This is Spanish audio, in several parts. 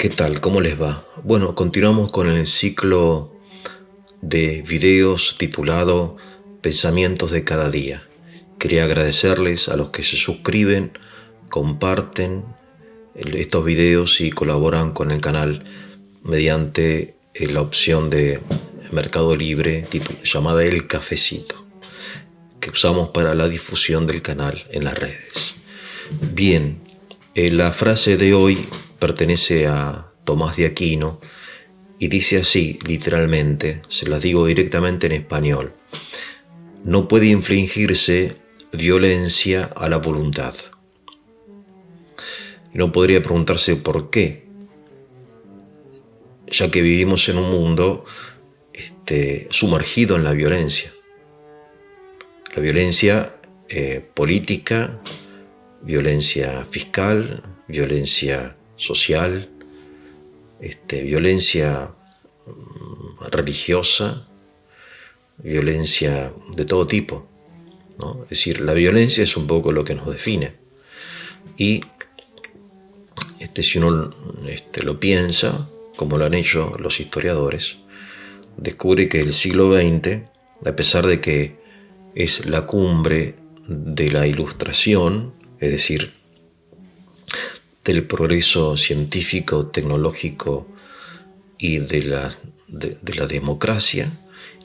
¿Qué tal? ¿Cómo les va? Bueno, continuamos con el ciclo de videos titulado Pensamientos de cada día. Quería agradecerles a los que se suscriben, comparten estos videos y colaboran con el canal mediante la opción de Mercado Libre llamada El Cafecito, que usamos para la difusión del canal en las redes. Bien, la frase de hoy pertenece a Tomás de Aquino y dice así, literalmente, se las digo directamente en español: no puede infligirse violencia a la voluntad. Y no podría preguntarse por qué, ya que vivimos en un mundo sumergido en la violencia. La violencia política, violencia fiscal, violencia social, violencia religiosa, violencia de todo tipo, ¿no? Es decir, la violencia es un poco lo que nos define. Y si uno lo piensa, como lo han hecho los historiadores, descubre que el siglo XX, a pesar de que es la cumbre de la ilustración, es decir, del progreso científico, tecnológico y de la democracia,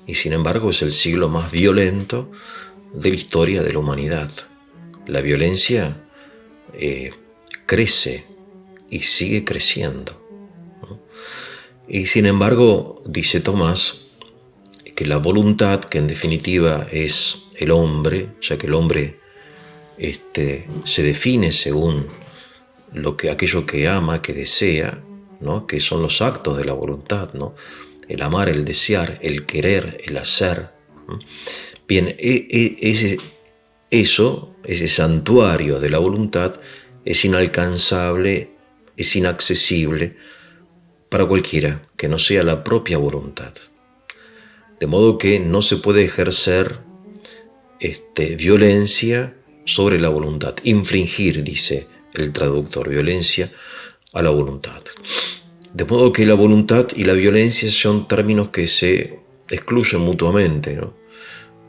y sin embargo es el siglo más violento de la historia de la humanidad. La violencia crece y sigue creciendo, ¿no? Y sin embargo, dice Tomás, que la voluntad, que en definitiva es el hombre, ya que el hombre se define según aquello que ama, que desea, ¿no? Que son los actos de la voluntad, ¿no? El amar, el desear, el querer, el hacer, ¿no? Bien, ese santuario de la voluntad es inalcanzable, es inaccesible para cualquiera que no sea la propia voluntad. De modo que no se puede ejercer violencia sobre la voluntad. Infringir, dice el traductor, violencia a la voluntad. De modo que la voluntad y la violencia son términos que se excluyen mutuamente, ¿no?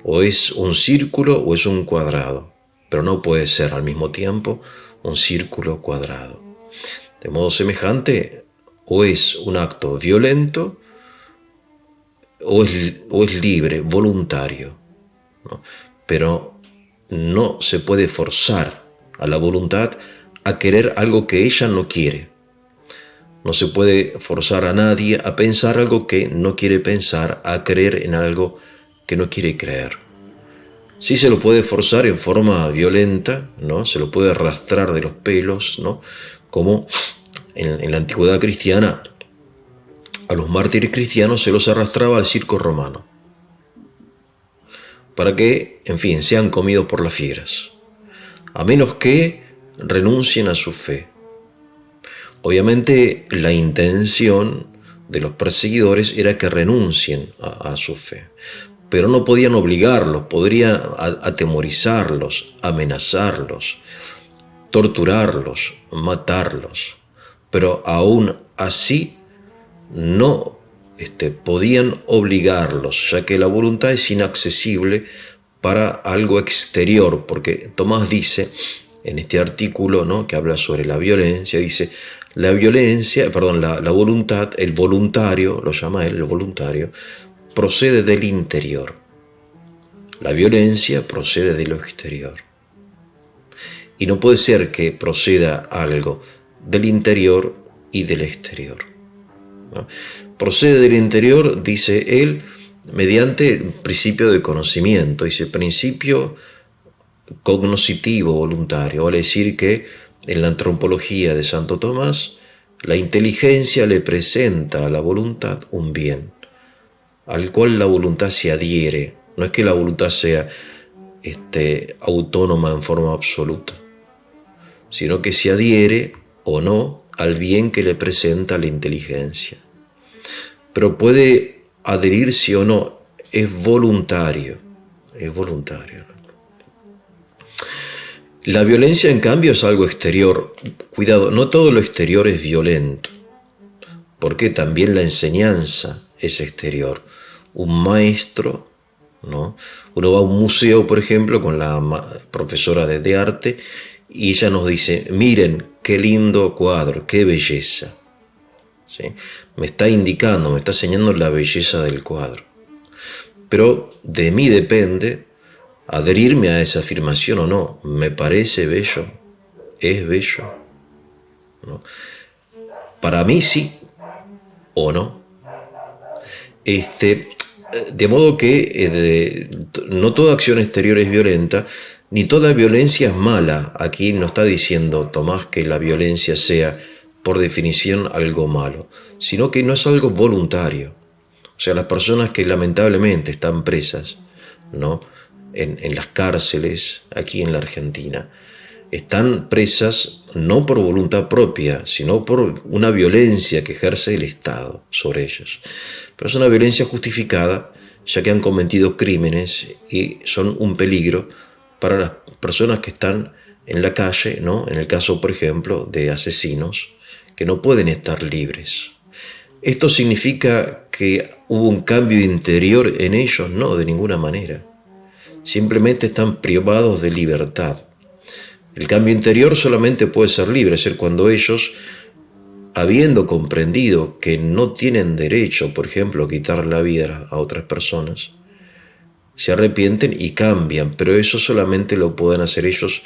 O es un círculo o es un cuadrado, pero no puede ser al mismo tiempo un círculo cuadrado. De modo semejante, o es un acto violento o es libre, voluntario, ¿no? Pero no se puede forzar a la voluntad a querer algo que ella no quiere. No se puede forzar a nadie a pensar algo que no quiere pensar, a creer en algo que no quiere creer. Sí se lo puede forzar en forma violenta, ¿no? Se lo puede arrastrar de los pelos, ¿no? Como en la antigüedad cristiana, a los mártires cristianos se los arrastraba al circo romano, para que, en fin, sean comidos por las fieras, a menos que renuncien a su fe. Obviamente la intención de los perseguidores era que renuncien a su fe, pero no podían obligarlos, podrían atemorizarlos, amenazarlos, torturarlos, matarlos, pero aún así no podían obligarlos, ya que la voluntad es inaccesible para algo exterior, porque Tomás dice en este artículo, ¿no?, que habla sobre la violencia, dice: la voluntad, el voluntario, lo llama él, el voluntario, procede del interior. La violencia procede de lo exterior. Y no puede ser que proceda algo del interior y del exterior, ¿no? Procede del interior, dice él, mediante el principio de conocimiento, dice principio cognoscitivo voluntario, vale decir que en la antropología de Santo Tomás, la inteligencia le presenta a la voluntad un bien, al cual la voluntad se adhiere. No es que la voluntad sea autónoma en forma absoluta, sino que se adhiere o no al bien que le presenta la inteligencia. Pero puede adherirse o no, es voluntario, ¿no? La violencia, en cambio, es algo exterior. Cuidado, no todo lo exterior es violento. porque también la enseñanza es exterior. Un maestro, ¿no? Uno va a un museo, por ejemplo, con la profesora de arte, y ella nos dice, miren qué lindo cuadro, qué belleza. ¿Sí? Me está indicando, me está enseñando la belleza del cuadro. Pero de mí depende adherirme a esa afirmación o no. ¿Me parece bello? ¿Es bello? ¿No? Para mí sí o no. De modo que no toda acción exterior es violenta, ni toda violencia es mala. Aquí no está diciendo Tomás que la violencia sea, por definición, algo malo, sino que no es algo voluntario. O sea, las personas que lamentablemente están presas, ¿no? en las cárceles aquí en la Argentina, están presas no por voluntad propia, sino por una violencia que ejerce el Estado sobre ellos. Pero es una violencia justificada, ya que han cometido crímenes y son un peligro para las personas que están en la calle, ¿no? En el caso, por ejemplo, de asesinos, que no pueden estar libres. ¿Esto significa que hubo un cambio interior en ellos? No, de ninguna manera. Simplemente están privados de libertad. El cambio interior solamente puede ser libre, es decir, cuando ellos, habiendo comprendido que no tienen derecho, por ejemplo, a quitar la vida a otras personas, se arrepienten y cambian, pero eso solamente lo pueden hacer ellos,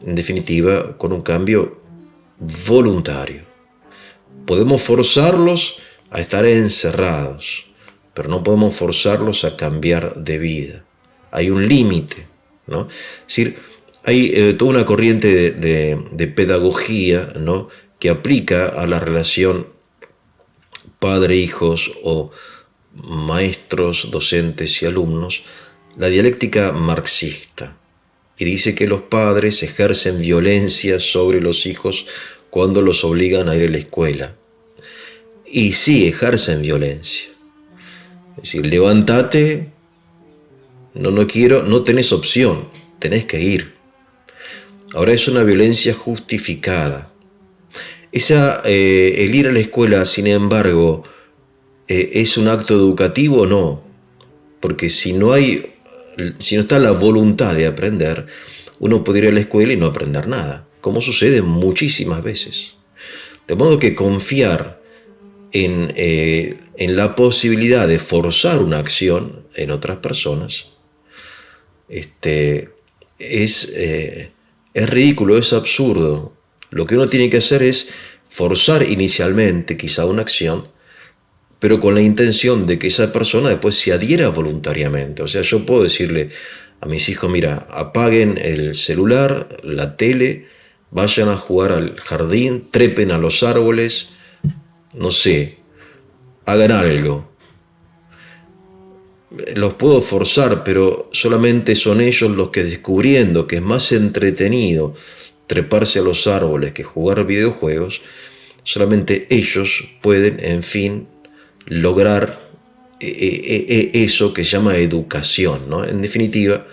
en definitiva, con un cambio voluntario. Podemos forzarlos a estar encerrados, pero no podemos forzarlos a cambiar de vida. Hay un límite, ¿no? Es decir, hay toda una corriente de pedagogía, ¿no? que aplica a la relación padre-hijos o maestros, docentes y alumnos, la dialéctica marxista. Y dice que los padres ejercen violencia sobre los hijos cuando los obligan a ir a la escuela. Y sí, ejercen violencia. Es decir, levántate, no quiero, no tenés opción, tenés que ir. Ahora es una violencia justificada. El ir a la escuela, sin embargo, ¿es un acto educativo o no? Porque si no está la voluntad de aprender, uno puede ir a la escuela y no aprender nada, como sucede muchísimas veces. De modo que confiar en la posibilidad de forzar una acción en otras personas es ridículo, es absurdo. Lo que uno tiene que hacer es forzar inicialmente quizá una acción, pero con la intención de que esa persona después se adhiera voluntariamente. O sea, yo puedo decirle a mis hijos, mira, apaguen el celular, la tele, vayan a jugar al jardín, trepen a los árboles, no sé, hagan algo. Los puedo forzar, pero solamente son ellos los que, descubriendo que es más entretenido treparse a los árboles que jugar videojuegos, solamente ellos pueden, en fin, lograr eso que se llama educación, ¿no? En definitiva,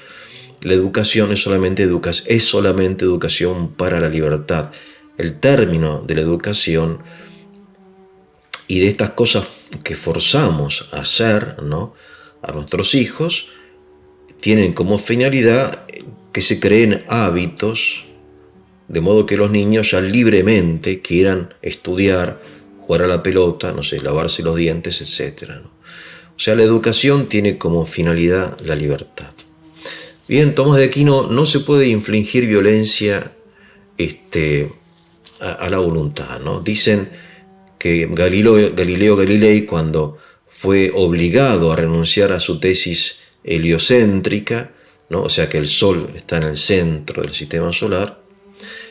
la educación es solamente educación para la libertad. El término de la educación y de estas cosas que forzamos a hacer, ¿no? a nuestros hijos, tienen como finalidad que se creen hábitos, de modo que los niños ya libremente quieran estudiar, jugar a la pelota, no sé, lavarse los dientes, etc., ¿no? O sea, la educación tiene como finalidad la libertad. Bien, Tomás de Aquino, no se puede infligir violencia a la voluntad, ¿no? Dicen que Galileo Galilei, cuando fue obligado a renunciar a su tesis heliocéntrica, ¿no? O sea que el Sol está en el centro del sistema solar,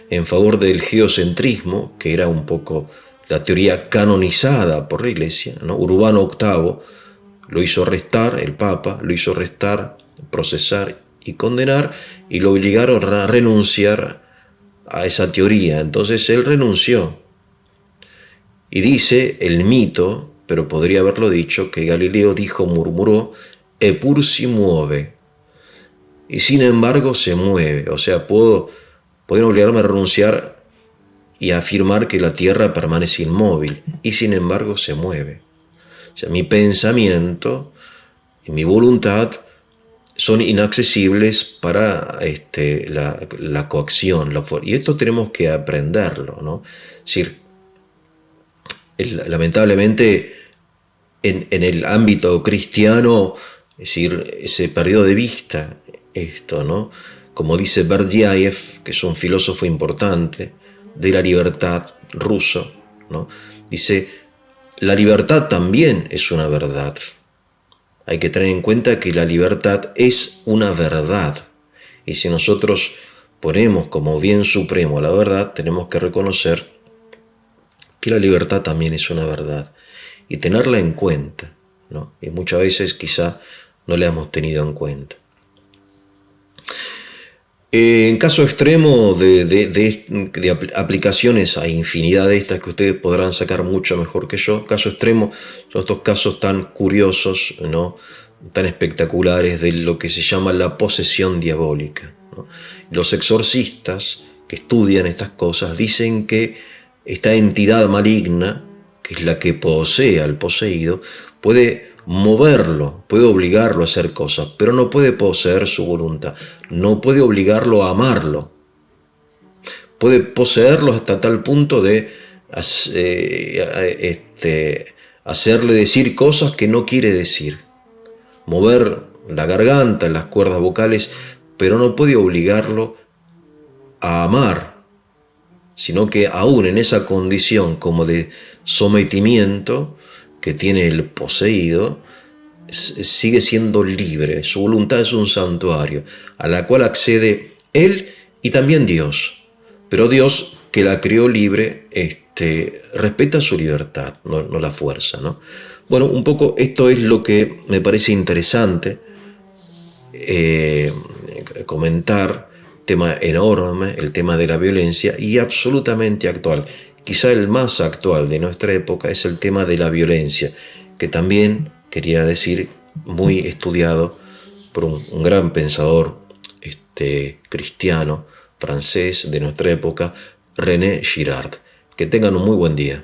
en favor del geocentrismo, que era un poco la teoría canonizada por la Iglesia, ¿no? Urbano VIII lo hizo arrestar, el Papa lo hizo arrestar, procesar y condenar, y lo obligaron a renunciar a esa teoría. Entonces él renunció. Y dice el mito, pero podría haberlo dicho, que Galileo murmuró, eppur si muove. Y sin embargo se mueve. O sea, pueden obligarme a renunciar y afirmar que la Tierra permanece inmóvil y sin embargo se mueve. O sea, mi pensamiento y mi voluntad son inaccesibles para la coacción. Y esto tenemos que aprenderlo, ¿no? Es decir, lamentablemente en el ámbito cristiano, es decir, se perdió de vista esto, ¿no? Como dice Berdyaev, que es un filósofo importante de la libertad ruso, ¿no? Dice, la libertad también es una verdad. Hay que tener en cuenta que la libertad es una verdad. Y si nosotros ponemos como bien supremo la verdad, tenemos que reconocer que la libertad también es una verdad y tenerla en cuenta, ¿no? Y muchas veces quizá no la hemos tenido en cuenta. En caso extremo de aplicaciones, hay infinidad de estas que ustedes podrán sacar mucho mejor que yo. Caso extremo son estos casos tan curiosos, ¿no? Tan espectaculares de lo que se llama la posesión diabólica, ¿no? Los exorcistas que estudian estas cosas dicen que esta entidad maligna, que es la que posee al poseído, puede moverlo, puede obligarlo a hacer cosas, pero no puede poseer su voluntad, no puede obligarlo a amarlo. Puede poseerlo hasta tal punto de hacerle decir cosas que no quiere decir, mover la garganta, las cuerdas vocales, pero no puede obligarlo a amar, sino que aún en esa condición como de sometimiento que tiene el poseído, sigue siendo libre. Su voluntad es un santuario a la cual accede él y también Dios. Pero Dios, que la creó libre, respeta su libertad, no la fuerza, ¿no? Bueno, un poco esto es lo que me parece interesante comentar. Tema enorme, el tema de la violencia, y absolutamente actual. Quizá el más actual de nuestra época es el tema de la violencia, que también, quería decir, muy estudiado por un gran pensador cristiano francés de nuestra época, René Girard. Que tengan un muy buen día.